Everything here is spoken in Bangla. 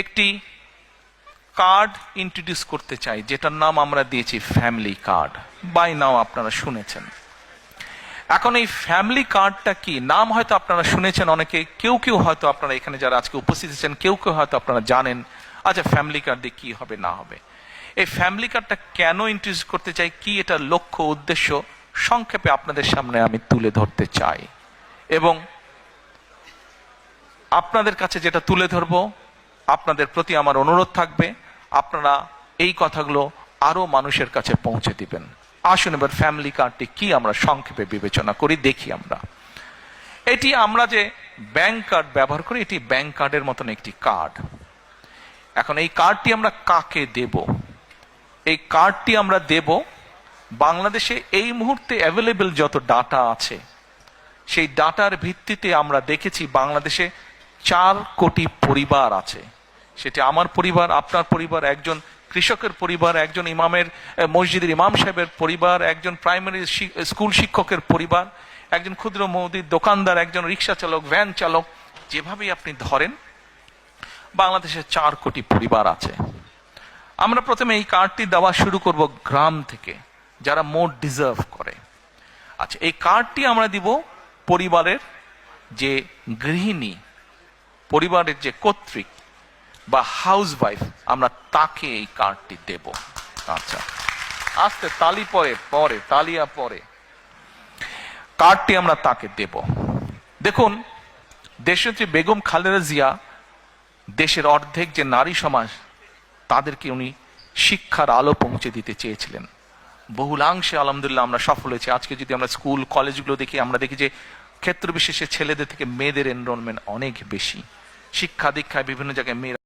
একটি কার্ড ইন্ট্রোডিউস করতে চাই, যেটার নাম আমরা দিয়েছি ফ্যামিলি কার্ড। বাই নাও আপনারা শুনেছেন। এখন এই ফ্যামিলি কার্ডটা কি, নাম হয়তো আপনারা শুনেছেন অনেকে, কেউ কেউ হয়তো আপনারা এখানে যারা আজকে উপস্থিত আছেন কেউ কেউ হয়তো আপনারা জানেন। আচ্ছা, ফ্যামিলি কার্ড দিয়ে কি হবে না হবে, এই ফ্যামিলি কার্ডটা কেন ইন্ট্রোডিউস করতে চাই, কি এটার লক্ষ্য উদ্দেশ্য সংক্ষেপে আপনাদের সামনে আমি তুলে ধরতে চাই। এবং আপনাদের কাছে যেটা তুলে ধরবো, আপনাদের প্রতি আমার অনুরোধ থাকবে আপনারা এই কথাগুলো আরো মানুষের কাছে পৌঁছে দিবেন। আসুন এবার ফ্যামিলি কার্ডটি কি আমরা সংক্ষেপে বিবেচনা করি, দেখি আমরা। এটি আমরা যে ব্যাংক কার্ড ব্যবহার করি, এটি ব্যাংক কার্ডের মতন একটি কার্ড। এখন এই কার্ডটি আমরা কাকে দেব? এই কার্ডটি আমরা দেব বাংলাদেশে এই মুহূর্তে অ্যাভেলেবল যত ডাটা আছে, সেই ডাটার ভিত্তিতে আমরা দেখেছি বাংলাদেশে 4 কোটি পরিবার আছে। সেটি আমার পরিবার, আপনার পরিবার, একজন কৃষকের পরিবার, একজন ইমামের মসজিদের ইমাম সাহেবের পরিবার, একজন প্রাইমারি স্কুল শিক্ষকের পরিবার, একজন ক্ষুদ্র মুদির দোকানদার, একজন রিক্সা চালক, ভ্যান চালক, যেভাবেই আপনি ধরেন বাংলাদেশে 4 কোটি পরিবার আছে। আমরা প্রথমে এই কার্ডটি দেওয়া শুরু করব গ্রাম থেকে, যারা মোর ডিজার্ভ করে। আচ্ছা, এই কার্ডটি আমরা দিব পরিবারের যে গৃহিণী, পরিবারের যে কর্ত্রী বা হাউস ওয়াইফ, আমরা তাকে এই কার্ডটি দেব। আচ্ছা, আস্তে তালি পরে তালিয়া পরে কার্ডটি আমরা তাকে দেব। দেখুন, দেশনেত্রী বেগম খালেদা জিয়া দেশের অর্ধেক যে নারী সমাজ, তাদেরকে উনি শিক্ষার আলো পৌঁছে দিতে চেয়েছিলেন। বহুলাংশে আলহামদুলিল্লাহ আমরা সফল হয়েছি। আজকে যদি আমরা স্কুল কলেজগুলো দেখি, আমরা দেখি যে ক্ষেত্র বিশেষে ছেলেদের থেকে মেয়েদের এনরোলমেন্ট অনেক বেশি। শিক্ষা দীক্ষায় বিভিন্ন জায়গায় মেয়েরা